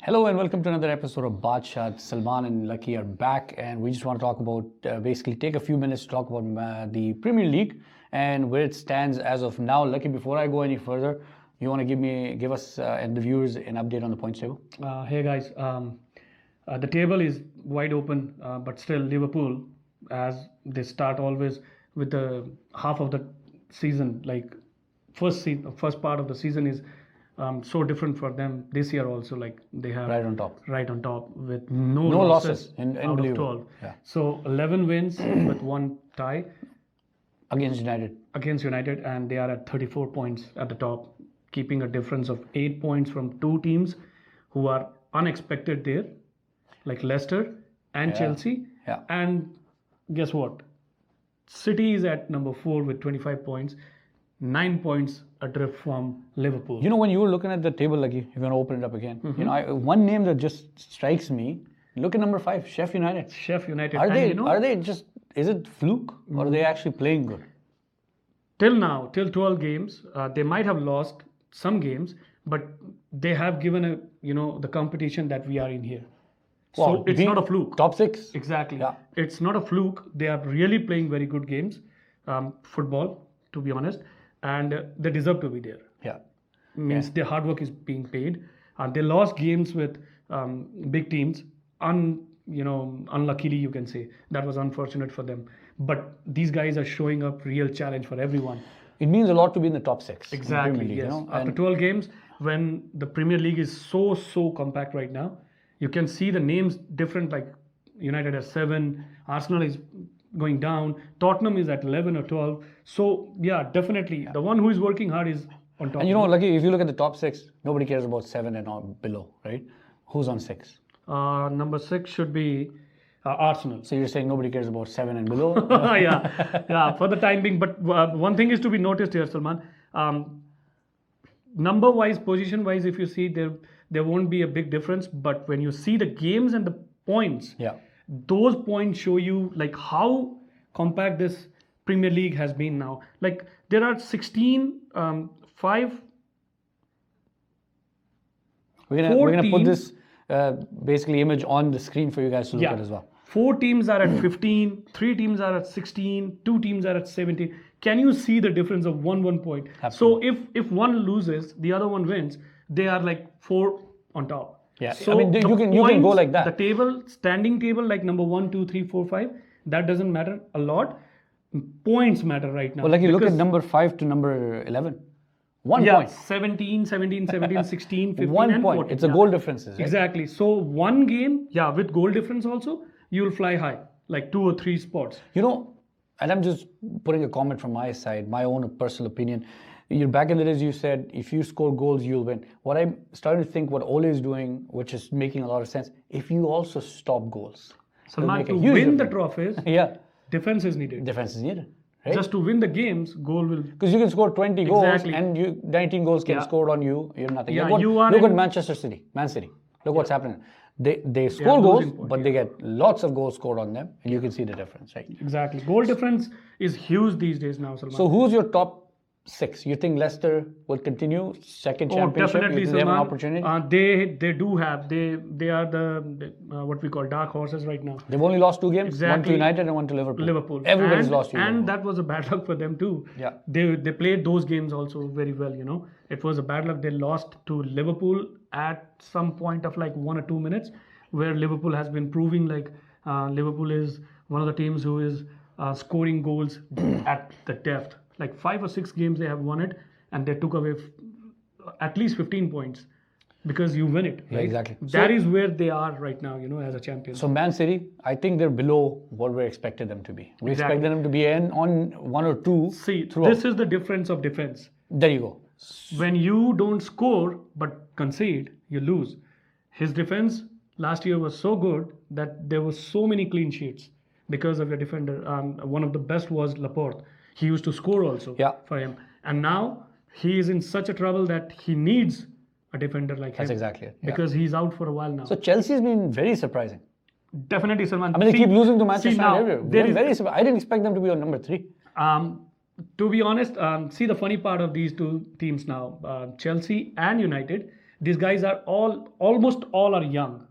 Hello and welcome to another episode of BaatShaat. Salman and Lucky are back, and we just want to talk about basically take a few minutes to talk about the Premier League and where it stands as of now. Lucky, before I go any further, you want to give us and the viewers an update on the points table? Hey guys, the table is wide open, but still Liverpool, as they start always with the half of the season, like first part of the season is so different for them this year also. Like they have Right on top with no losses out of 12. Yeah. So 11 wins with one tie against United, and they are at 34 points at the top, keeping a difference of 8 points from two teams who are unexpected there, like Leicester and Chelsea. Yeah. And guess what? City is at number 4 with 25 points, 9 points adrift from Liverpool. You know, when you were looking at the table, Lucky, you're going to open it up again. You know, one name that just strikes me. Look at number 5, Sheffield United. Sheffield United. Are they just? Is it fluke or are they actually playing good? Till now, till 12 games, they might have lost some games, but they have given the competition that we are in here. Wow, So it's not a fluke. Top 6. Exactly. Yeah. It's not a fluke. They are really playing very good games, football, to be honest, and they deserve to be there. Yeah. Means their hard work is being paid. They lost games with big teams. Unluckily, you can say that was unfortunate for them. But these guys are showing up real challenge for everyone. It means a lot to be in the top 6. Exactly. In the Premier League, Yes. You know? After 12 games, when the Premier League is so compact right now, you can see the names different. Like United has 7, Arsenal is going down, Tottenham is at 11 or 12. So yeah, definitely the one who is working hard is on top. And you know, Lucky, if you look at the top 6, nobody cares about 7 and on below, right? Who's on 6? Number 6 should be Arsenal. So you're saying nobody cares about 7 and below? yeah, for the time being. But one thing is to be noticed here, Salman. Number-wise, position-wise, if you see, there won't be a big difference. But when you see the games and the points, those points show you like how compact this Premier League has been now. Like there are 16, 5. We're gonna put this basically image on the screen for you guys to look at as well. 4 teams are at 15, 3 teams are at 16, 2 teams are at 17. Can you see the difference of one point? Absolutely. So if one loses, the other one wins, they are like 4 on top. Yeah, So I mean, you can go like that. The table, standing table, like number 1, 2, 3, 4, 5, that doesn't matter a lot. Points matter right now. Well, like you look at number 5 to number 11. 1 point. 17, 16, 15, 1 and point. 14. It's a goal differences, right? Exactly. So one game, with goal difference also, you'll fly high, like 2 or 3 spots. You know, and I'm just putting a comment from my side, my own personal opinion. You're back in the days, you said, if you score goals, you'll win. What I'm starting to think what Ole is doing, which is making a lot of sense, if you also stop goals. Salman, to win the trophies, defense is needed. Defense is needed. Right? Just to win the games, goal will... Because you can score 20 goals and 19 goals get scored on you. You're nothing. Look at Manchester City, Man City. Look what's happening. They score goals, but they get lots of goals scored on them, and you can see the difference, right? Exactly. Goal difference is huge these days now, Salman. So who's your top 6? You think Leicester will continue second championship? Definitely, They have an opportunity. They do have. They are the what we call dark horses right now. They've only lost 2 games. Exactly. One to United and one to Liverpool. Everybody's lost. And that was a bad luck for them too. Yeah. They played those games also very well. You know, it was a bad luck. They lost to Liverpool at some point of like 1 or 2 minutes, where Liverpool has been proving like Liverpool is one of the teams who is scoring goals at the depth. Like 5 or 6 games they have won it, and they took away at least 15 points because you win it. Right? Yeah, exactly. That is where they are right now, as a champion. So Man City, I think they're below what we expected them to be. We expected them to be on 1 or 2. See, throughout. this is the difference of defense. There you go. When you don't score but concede, you lose. His defense last year was so good that there were so many clean sheets because of your defender. One of the best was Laporte. He used to score also for him. And now he is in such a trouble that he needs a defender like him. That's exactly it. Because he's out for a while now. So Chelsea's been very surprising. Definitely, Salman. I mean, they keep losing to Manchester United. Very surprising. I didn't expect them to be on number 3. To be honest, see the funny part of these 2 teams now, Chelsea and United, These guys are almost all are young.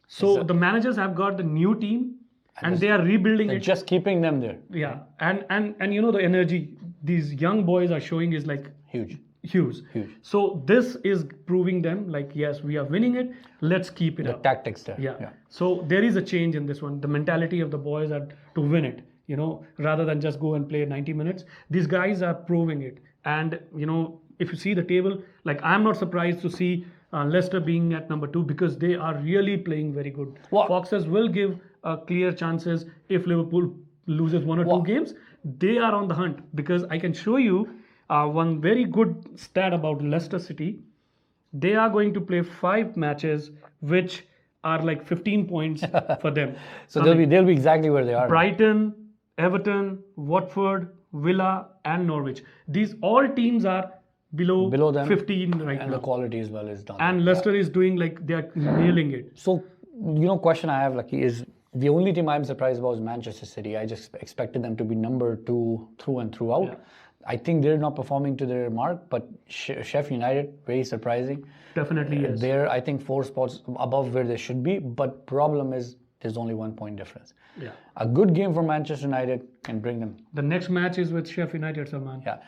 So the managers have got the new team and they are rebuilding They're it. just keeping them there. Yeah, and you know the energy these young boys are showing is like Huge. huge. So this is proving them like, yes, we are winning it. Let's keep it The up. tactics there. Yeah. So there is a change in this one. The mentality of the boys are to win it, you know, rather than just go and play 90 minutes. These guys are proving it. And, you know, if you see the table, like I'm not surprised to see Leicester being at number 2 because they are really playing very good. Foxes will give clear chances if Liverpool loses 1 or 2 games. They are on the hunt because I can show you one very good stat about Leicester City. They are going to play 5 matches which are like 15 points for them. So they'll be exactly where they are. Brighton, Everton, Watford, Villa and Norwich. These all teams are below them 15 right now. And the quality as well is done. And Leicester is doing like they are nailing it. So, you know, question I have, Lucky, is the only team I'm surprised about is Manchester City. I just expected them to be number 2 through and throughout. Yeah. I think they're not performing to their mark, but Sheffield United, very surprising. Definitely, yes. They're, I think, 4 spots above where they should be, but problem is there's only 1 point difference. Yeah. A good game for Manchester United can bring them. The next match is with Sheffield United, Salman. Yeah.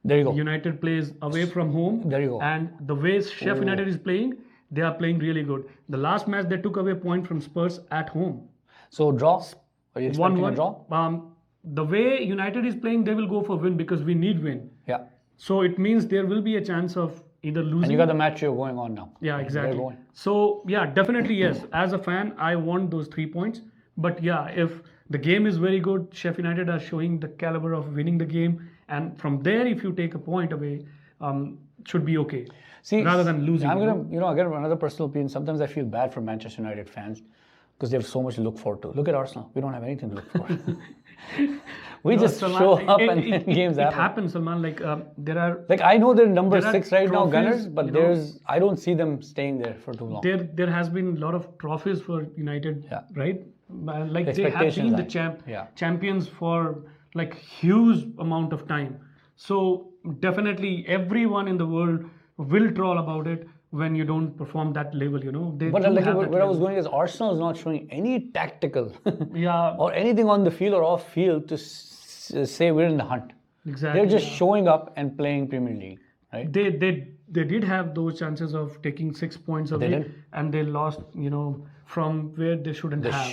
There you go. United plays away from home. There you go. And the way Sheffield United is playing, they are playing really good. The last match, they took away a point from Spurs at home. So, draw? Are you expecting a draw? The way United is playing, they will go for win because we need win. Yeah. So, it means there will be a chance of either losing. And you got the match you're going on now. Yeah, exactly. So, yeah, definitely, yes. As a fan, I want those 3 points. But yeah, if the game is very good, Sheffield United are showing the caliber of winning the game. And from there, if you take a point away, should be okay. See, rather than losing. I'm gonna, again, another personal opinion. Sometimes I feel bad for Manchester United fans because they have so much to look forward to. Look at Arsenal. We don't have anything to look forward to. We just show up and games happen. It happens, Salman. Like there are. Like I know they're number 6 right now, trophies, Gunners, but I don't see them staying there for too long. There has been a lot of trophies for United, right? Like they have been the champions for like huge amount of time. So definitely everyone in the world will troll about it when you don't perform that level, you know. But like where I was going is Arsenal is not showing any tactical or anything on the field or off field to say we're in the hunt. Exactly. They're just showing up and playing Premier League, right? They did have those chances of taking 6 points away, and they lost, you know, from where they shouldn't have.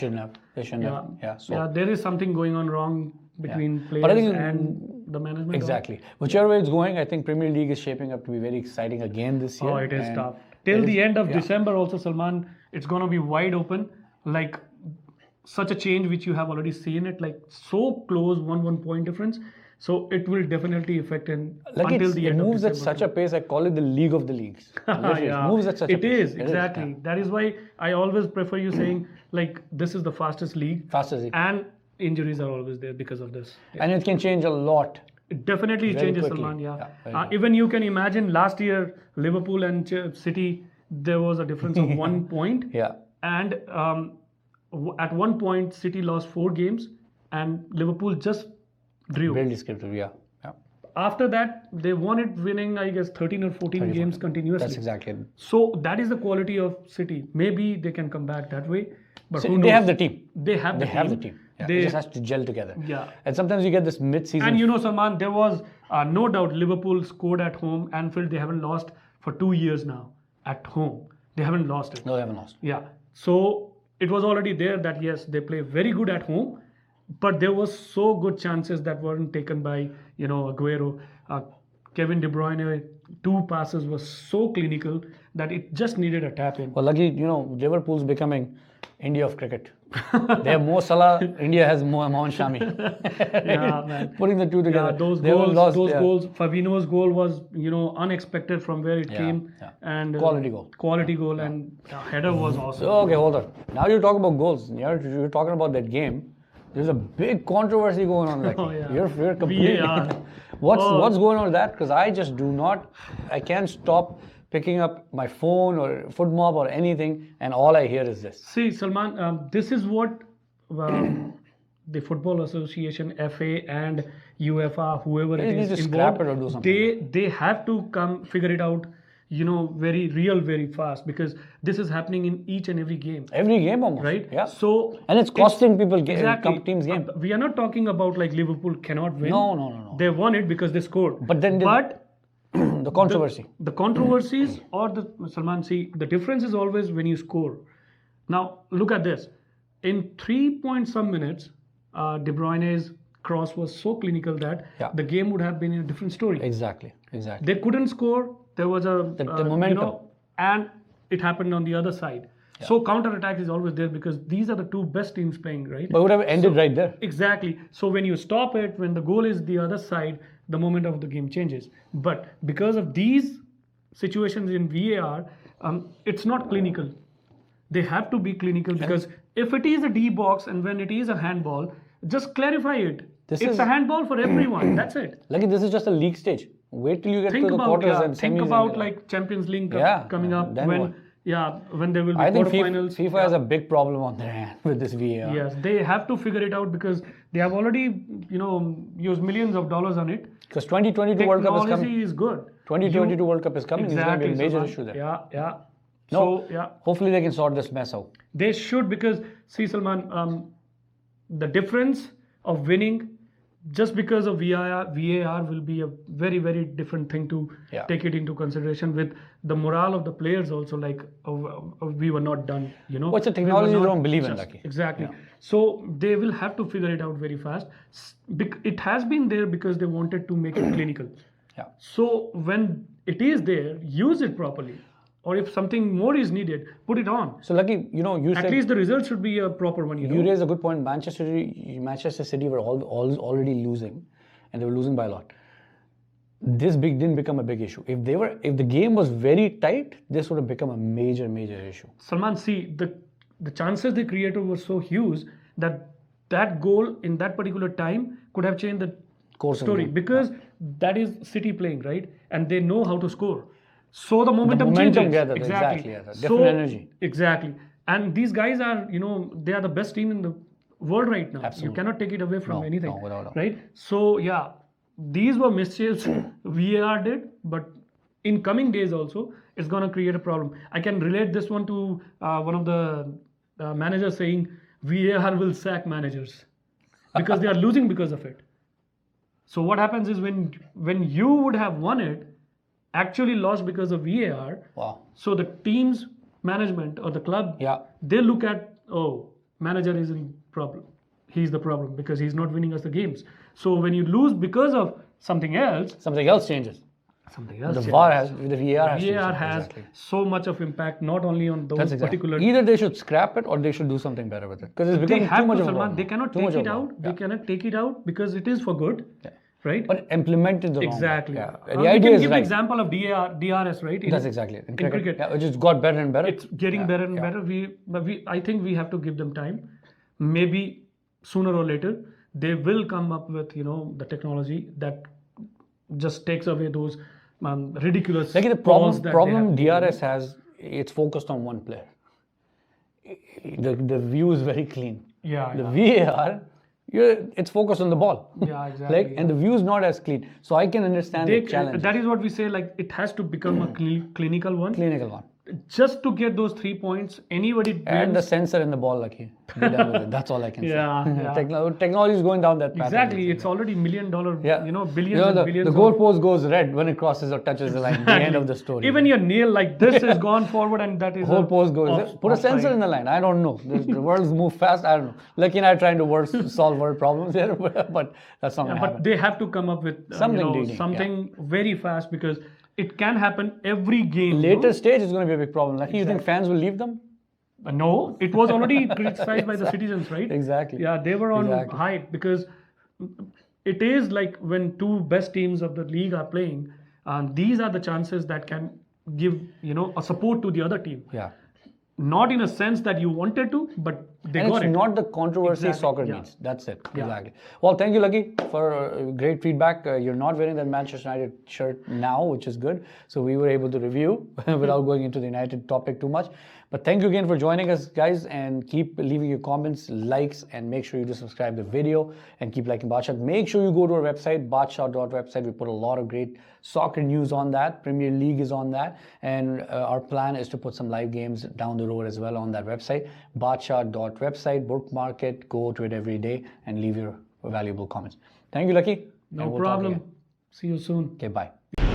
They shouldn't have. Yeah. So there is something going on wrong between players and the management. Exactly. Whichever way it's going, I think Premier League is shaping up to be very exciting again this year. Oh, it is tough. Till the end of December also, Salman, it's going to be wide open. Like such a change which you have already seen it, like so close, 1 point difference. So it will definitely affect until the end of December. It moves at such a pace, I call it the league of the leagues. It moves at such a pace. It is, exactly. That is why I always prefer you saying, like, this is the fastest league. And injuries are always there because of this. And it can change a lot. It definitely changes, Salman, even you can imagine last year, Liverpool and City, there was a difference of 1 point. And at 1 point, City lost 4 games and Liverpool just drew. Barely skipped through, After that, they won it winning, I guess, 13 or 14 games continuously. That's exactly it. So that is the quality of City. Maybe they can come back that way. But so they have the team. They have the team. It just has to gel together. Yeah. And sometimes you get this mid-season. And you know, Salman, there was no doubt Liverpool scored at home. Anfield, they haven't lost for 2 years now at home. They haven't lost it. No, they haven't lost. Yeah. So it was already there that, yes, they play very good at home. But there was so good chances that weren't taken by, you know, Aguero. Kevin De Bruyne, 2 passes was so clinical that it just needed a tap in. Well, lucky, you know, Liverpool's becoming India of cricket. They have Mo Salah, India has Mohammad Shami. Man. Putting the two together. Those goals, Fabinho's goal was, you know, unexpected from where it came. And quality goal. And header was awesome. So, okay, hold on. Now you're talking about goals. You're talking about that game. There's a big controversy going on. Like, you're completely. What's going on with that? Because I can't stop picking up my phone or FootMob or anything, and all I hear is this. See, Salman, this is what the Football Association, FA, and UEFA, whoever it is involved, they have to come figure it out. very real, very fast, because this is happening in each and every game. Every game almost. Right? Yeah. So and it's costing people exactly. teams game. We are not talking about like Liverpool cannot win. No. They won it because they scored. But then the controversy. The controversies or the Salman, see, the difference is always when you score. Now look at this. In 3 point some minutes, De Bruyne's cross was so clinical that the game would have been a different story. Exactly. They couldn't score. There was the momentum, and it happened on the other side. Yeah. So counter attack is always there because these are the two best teams playing, right? But it would have ended right there. Exactly. So when you stop it, when the goal is the other side, the momentum of the game changes. But because of these situations in VAR, it's not clinical. They have to be clinical because if it is a D box and when it is a handball, just clarify it. It's a handball for everyone. That's it. Like this is just a league stage. Wait till you get to the quarters and semis. Think about like Champions League coming up when there will be quarterfinals. FIFA has a big problem on their hand with this VAR. Yes, they have to figure it out because they have already used millions of dollars on it. Because 2022 World Cup is coming. Technology is good. 2022 World Cup is coming. Exactly, it's going to be a major issue there. Yeah. No, hopefully they can sort this mess out. They should, because see, Salman, the difference of winning just because of VAR will be a very, very different thing to take it into consideration with the morale of the players also, like we were not done, What's the technology you don't believe in, Lucky? Exactly. Yeah. So they will have to figure it out very fast. It has been there because they wanted to make it clinical. Yeah. So when it is there, use it properly. Or if something more is needed, put it on. So, Lucky, you said... At least the result should be a proper one, You raised a good point. Manchester City were already losing, and they were losing by a lot. This didn't become a big issue. If the game was very tight, this would have become a major issue. Salman, see, the chances they created were so huge that goal in that particular time could have changed the course story, because that is City playing, right? And they know how to score. So the momentum changes. Gathers, exactly. Different energy. Exactly. And these guys are, they are the best team in the world right now. Absolutely. You cannot take it away from anything. No, without right? So, these were mistakes VAR did, but in coming days also, it's going to create a problem. I can relate this one to one of the managers saying, VAR will sack managers because they are losing because of it. So what happens is when you would have won it, actually lost because of VAR. Wow. So the team's management or the club, they look at, manager is in problem. He's the problem because he's not winning us the games. So when you lose because of something else changes. The VAR has so much of impact, not only on those particular. Either they should scrap it or they should do something better with it, because it's becoming too much of a problem. They cannot take it out. They cannot take it out because it is for good. Yeah. Right? But implemented the exactly. wrong way. The idea is right. The example of DRS, right? That's exactly it. In cricket. Yeah, which has got better and better. It's getting better and better. I think we have to give them time. Maybe sooner or later, they will come up with, the technology that just takes away those ridiculous. Like the problem DRS has, it's focused on one player. The view is very clean. The VAR, it's focused on the ball. Yeah, exactly. And the view is not as clean. So I can understand the challenge. That is what we say, like it has to become a clinical one. Clinical one. Just to get those 3 points, anybody and the sensor in the ball, Lucky. Be done with it. That's all I can say. Yeah. Technology is going down that path. Exactly. It's already $1 billion, billions and billions. The goalpost goes red when it crosses or touches the line. The end of the story. Even your nail like this is gone forward, and that is whole post goes. Put a sensor in the line. I don't know. The world's move fast. I don't know. Lucky and I are trying to solve world problems here, but that's not going to happen. But they have to come up with something very fast, because it can happen every game. Later stage is going to be a big problem. Like, you think fans will leave them? No, it was already criticized by the citizens, right? Exactly. Yeah, they were on hype, because it is like when two best teams of the league are playing, and these are the chances that can give a support to the other team. Yeah. Not in a sense that you wanted to, but they got it. It's not the controversy soccer needs. That's it. Exactly. Well, thank you, Lucky, for great feedback. You're not wearing that Manchester United shirt now, which is good. So we were able to review without going into the United topic too much. But thank you again for joining us, guys, and keep leaving your comments, likes, and make sure you do subscribe to the video and keep liking BaatShaat. Make sure you go to our website, BaatShaat.website. We put a lot of great soccer news on that. Premier League is on that. And our plan is to put some live games down the road as well on that website. BaatShaat.website, bookmark it, go to it every day and leave your valuable comments. Thank you, Lucky. No problem. See you soon. Okay, bye.